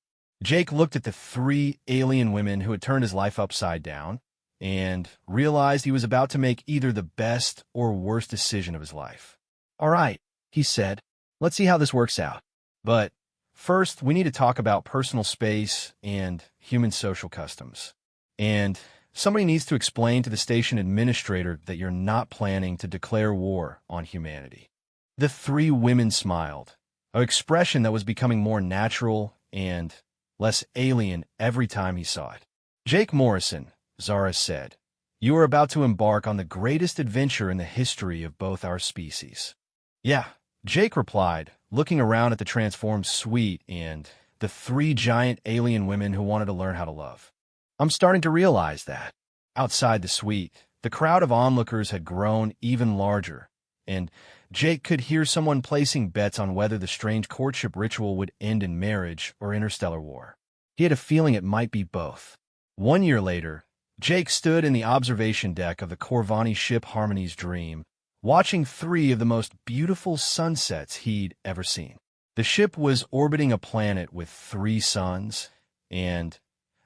Jake looked at the three alien women who had turned his life upside down and realized he was about to make either the best or worst decision of his life. All right, he said, let's see how this works out. But first, we need to talk about personal space and human social customs. And somebody needs to explain to the station administrator that you're not planning to declare war on humanity. The three women smiled, an expression that was becoming more natural and less alien every time he saw it. Jake Morrison, Zara said, you are about to embark on the greatest adventure in the history of both our species. Yeah, Jake replied, looking around at the transformed suite and the three giant alien women who wanted to learn how to love. I'm starting to realize that. Outside the suite, the crowd of onlookers had grown even larger, and Jake could hear someone placing bets on whether the strange courtship ritual would end in marriage or interstellar war. He had a feeling it might be both. 1 year later, Jake stood in the observation deck of the Corvani ship Harmony's Dream, watching three of the most beautiful sunsets he'd ever seen. The ship was orbiting a planet with 3 suns, and,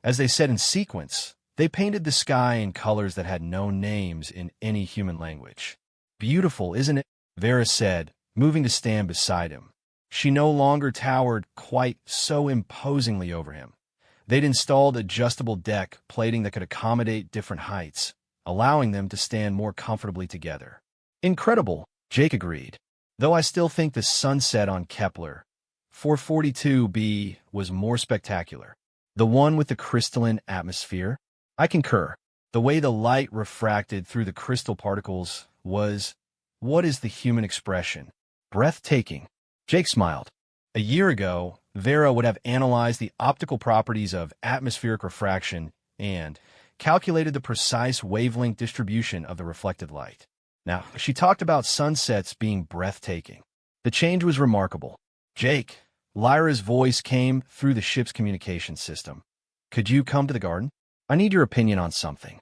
as they said in sequence, they painted the sky in colors that had no names in any human language. Beautiful, isn't it? Vera said, moving to stand beside him. She no longer towered quite so imposingly over him. They'd installed adjustable deck plating that could accommodate different heights, allowing them to stand more comfortably together. Incredible, Jake agreed, though I still think the sunset on Kepler 442b was more spectacular. The one with the crystalline atmosphere? I concur. The way the light refracted through the crystal particles was, what is the human expression? Breathtaking. Jake smiled. A year ago, Vera would have analyzed the optical properties of atmospheric refraction and calculated the precise wavelength distribution of the reflected light. Now, she talked about sunsets being breathtaking. The change was remarkable. Jake, Lyra's voice came through the ship's communication system. Could you come to the garden? I need your opinion on something.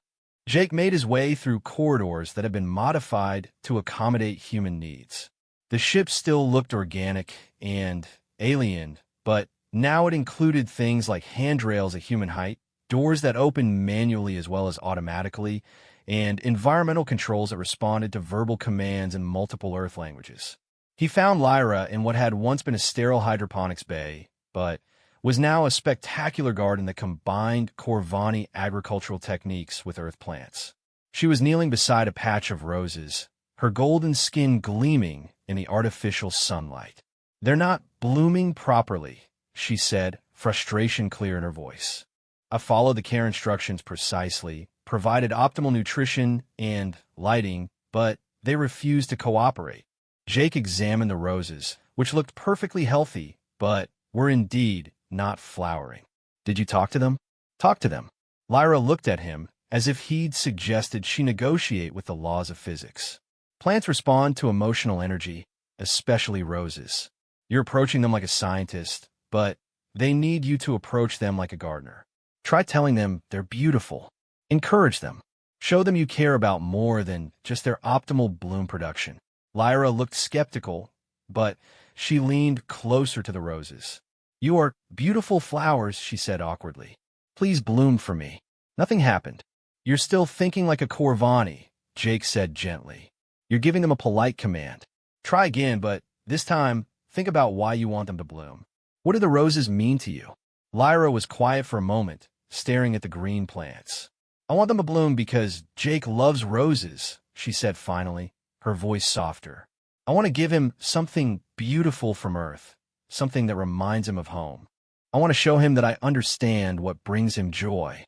Jake made his way through corridors that had been modified to accommodate human needs. The ship still looked organic and alien, but now it included things like handrails at human height, doors that opened manually as well as automatically, and environmental controls that responded to verbal commands in multiple Earth languages. He found Lyra in what had once been a sterile hydroponics bay, but was now a spectacular garden that combined Corvani agricultural techniques with Earth plants. She was kneeling beside a patch of roses, her golden skin gleaming in the artificial sunlight. They're not blooming properly, she said, frustration clear in her voice. I followed the care instructions precisely, provided optimal nutrition and lighting, but they refused to cooperate. Jake examined the roses, which looked perfectly healthy, but were indeed not flowering. Did you talk to them? Talk to them. Lyra looked at him as if he'd suggested she negotiate with the laws of physics. Plants respond to emotional energy, especially roses. You're approaching them like a scientist, but they need you to approach them like a gardener. Try telling them they're beautiful. Encourage them. Show them you care about more than just their optimal bloom production. Lyra looked skeptical, but she leaned closer to the roses. You are beautiful flowers, she said awkwardly. Please bloom for me. Nothing happened. You're still thinking like a Corvani, Jake said gently. You're giving them a polite command. Try again, but this time, think about why you want them to bloom. What do the roses mean to you? Lyra was quiet for a moment, staring at the green plants. I want them to bloom because Jake loves roses, she said finally, her voice softer. I want to give him something beautiful from Earth, something that reminds him of home. I want to show him that I understand what brings him joy.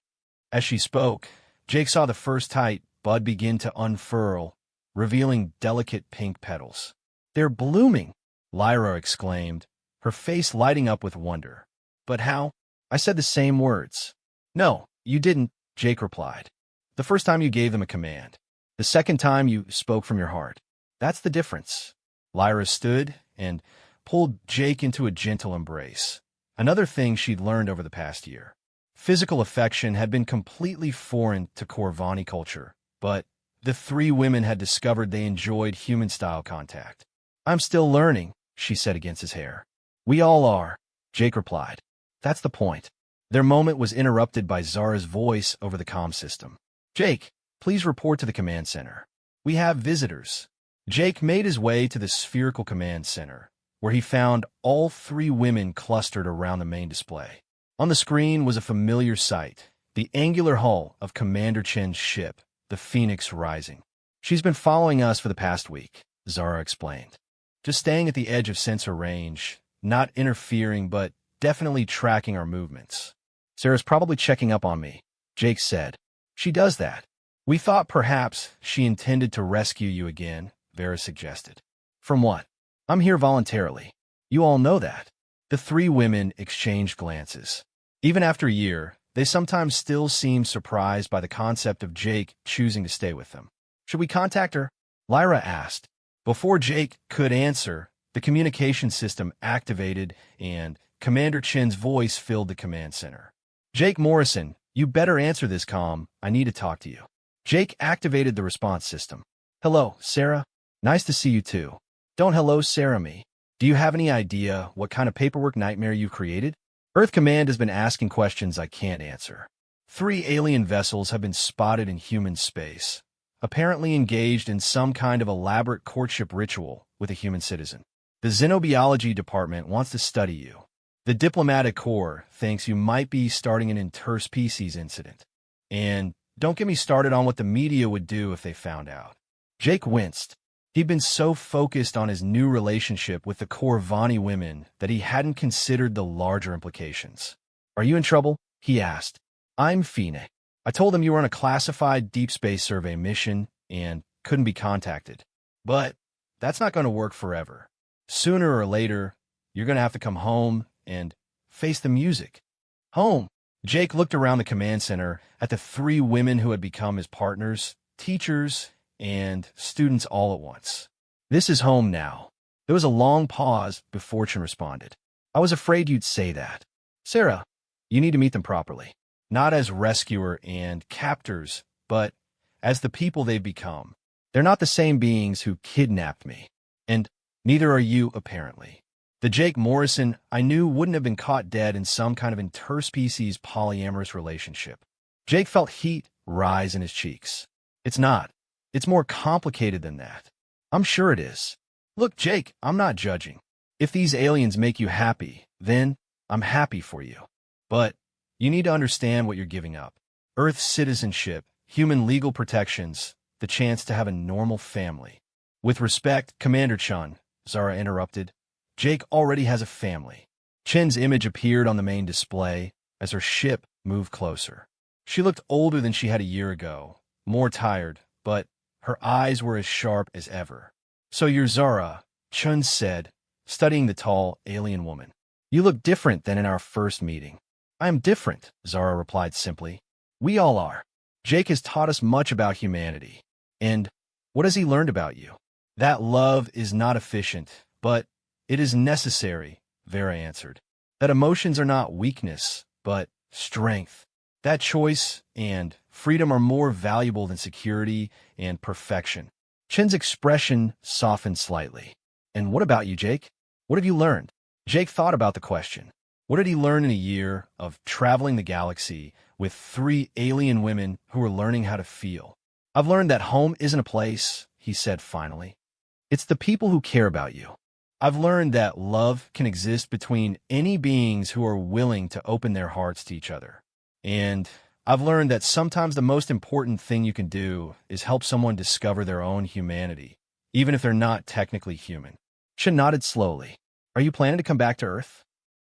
As she spoke, Jake saw the first tight bud begin to unfurl, revealing delicate pink petals. They're blooming, Lyra exclaimed, her face lighting up with wonder. But how? I said the same words. No, you didn't, Jake replied. The first time you gave them a command. The second time you spoke from your heart. That's the difference. Lyra stood and pulled Jake into a gentle embrace. Another thing she'd learned over the past year. Physical affection had been completely foreign to Corvani culture, but the three women had discovered they enjoyed human-style contact. I'm still learning, she said against his hair. We all are, Jake replied. That's the point. Their moment was interrupted by Zara's voice over the comm system. Jake, please report to the command center. We have visitors. Jake made his way to the spherical command center, where he found all three women clustered around the main display. On the screen was a familiar sight, the angular hull of Commander Chen's ship, the Phoenix Rising. She's been following us for the past week, Zara explained. Just staying at the edge of sensor range, not interfering but definitely tracking our movements. Sarah's probably checking up on me, Jake said. She does that. We thought perhaps she intended to rescue you again, Vera suggested. From what? I'm here voluntarily. You all know that. The three women exchanged glances. Even after a year, they sometimes still seem surprised by the concept of Jake choosing to stay with them. Should we contact her? Lyra asked. Before Jake could answer, the communication system activated and Commander Chen's voice filled the command center. Jake Morrison, you better answer this comm. I need to talk to you. Jake activated the response system. Hello, Sarah. Nice to see you too. Don't hello Sarah me. Do you have any idea what kind of paperwork nightmare you've created? Earth Command has been asking questions I can't answer. 3 alien vessels have been spotted in human space, apparently engaged in some kind of elaborate courtship ritual with a human citizen. The Xenobiology department wants to study you. The Diplomatic Corps thinks you might be starting an interspecies incident. And don't get me started on what the media would do if they found out. Jake winced. He'd been so focused on his new relationship with the Corvani women that he hadn't considered the larger implications. Are you in trouble? He asked. I'm Fine. I told them you were on a classified deep space survey mission and couldn't be contacted. But that's not going to work forever. Sooner or later, you're going to have to come home and face the music. Home. Jake looked around the command center at the 3 women who had become his partners, teachers, and students all at once. This is home now. There was a long pause before Chen responded. I was afraid you'd say that. Sarah, you need to meet them properly. Not as rescuer and captors, but as the people they've become. They're not the same beings who kidnapped me. And neither are you, apparently. The Jake Morrison I knew wouldn't have been caught dead in some kind of interspecies polyamorous relationship. Jake felt heat rise in his cheeks. It's not. It's more complicated than that. I'm sure it is. Look, Jake, I'm not judging. If these aliens make you happy, then I'm happy for you. But you need to understand what you're giving up. Earth citizenship, human legal protections, the chance to have a normal family. With respect, Commander Chun, Zara interrupted. Jake already has a family. Chen's image appeared on the main display as her ship moved closer. She looked older than she had a year ago, more tired, but her eyes were as sharp as ever. So you're Zara, Chun said, studying the tall alien woman. You look different than in our first meeting. I am different, Zara replied simply. We all are. Jake has taught us much about humanity. And what has he learned about you? That love is not efficient, but it is necessary, Vera answered. That emotions are not weakness, but strength. That choice and freedom are more valuable than security and perfection. Chen's expression softened slightly. And what about you, Jake? What have you learned? Jake thought about the question. What did he learn in a year of traveling the galaxy with 3 alien women who were learning how to feel? I've learned that home isn't a place, he said finally. It's the people who care about you. I've learned that love can exist between any beings who are willing to open their hearts to each other. And I've learned that sometimes the most important thing you can do is help someone discover their own humanity, even if they're not technically human. Chen nodded slowly. Are you planning to come back to Earth?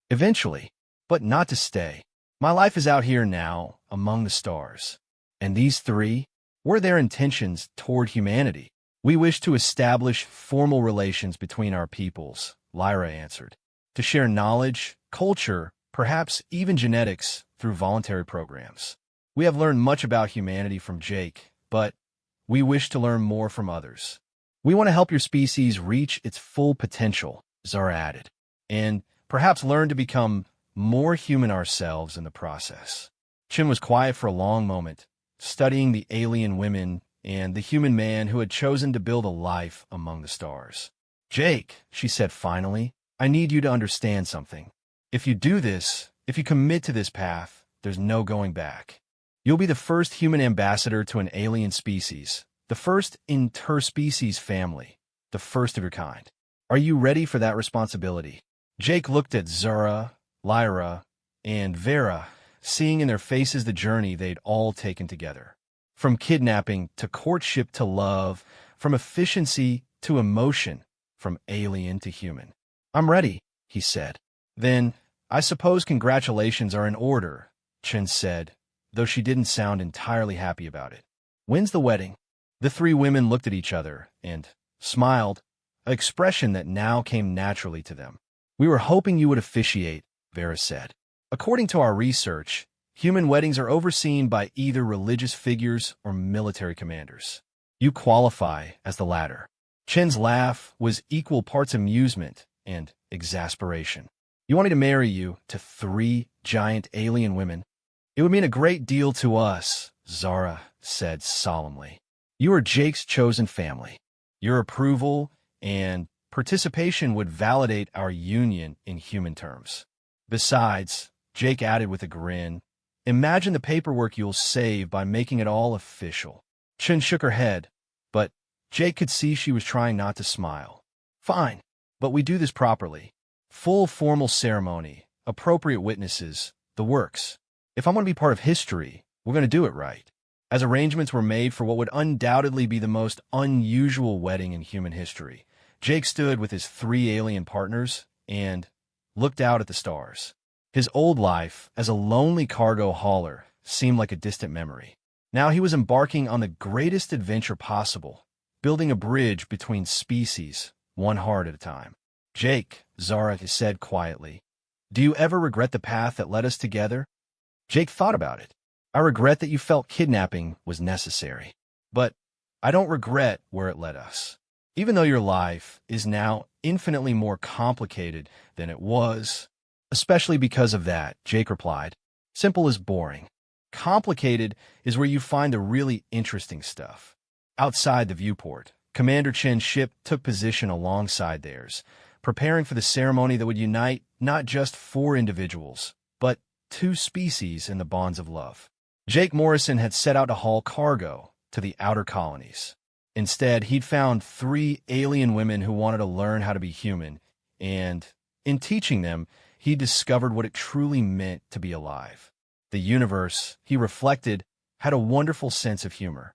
Eventually, but not to stay. My life is out here now, among the stars. And these 3 were their intentions toward humanity. We wish to establish formal relations between our peoples, Lyra answered. To share knowledge, culture, perhaps even genetics through voluntary programs. We have learned much about humanity from Jake, but we wish to learn more from others. We want to help your species reach its full potential, Zara added, and perhaps learn to become more human ourselves in the process. Chin was quiet for a long moment, studying the alien women and the human man who had chosen to build a life among the stars. Jake, she said finally, I need you to understand something. If you do this, if you commit to this path, there's no going back. You'll be the first human ambassador to an alien species, the first interspecies family, the first of your kind. Are you ready for that responsibility? Jake looked at Zara, Lyra, and Vera, seeing in their faces the journey they'd all taken together. From kidnapping to courtship to love, from efficiency to emotion, from alien to human. I'm ready, he said. Then, I suppose congratulations are in order, Chen said, though she didn't sound entirely happy about it. When's the wedding? The three women looked at each other and smiled, an expression that now came naturally to them. We were hoping you would officiate, Vera said. According to our research, human weddings are overseen by either religious figures or military commanders. You qualify as the latter. Chen's laugh was equal parts amusement and exasperation. You want me to marry you to 3 giant alien women? It would mean a great deal to us, Zara said solemnly. You are Jake's chosen family. Your approval and participation would validate our union in human terms. Besides, Jake added with a grin, imagine the paperwork you'll save by making it all official. Chen shook her head, but Jake could see she was trying not to smile. Fine, but we do this properly. Full formal ceremony, appropriate witnesses, the works. If I'm going to be part of history, we're going to do it right. As arrangements were made for what would undoubtedly be the most unusual wedding in human history, Jake stood with his 3 alien partners and looked out at the stars. His old life as a lonely cargo hauler seemed like a distant memory. Now he was embarking on the greatest adventure possible, building a bridge between species, one heart at a time. Jake, Zara said quietly, do you ever regret the path that led us together? Jake thought about it. I regret that you felt kidnapping was necessary. But I don't regret where it led us. Even though your life is now infinitely more complicated than it was, especially because of that, Jake replied. Simple is boring. Complicated is where you find the really interesting stuff. Outside the viewport, Commander Chen's ship took position alongside theirs, preparing for the ceremony that would unite not just 4 individuals, but 2 species in the bonds of love. Jake Morrison had set out to haul cargo to the outer colonies. Instead, he'd found 3 alien women who wanted to learn how to be human, and in teaching them, he discovered what it truly meant to be alive. The universe, he reflected, had a wonderful sense of humor.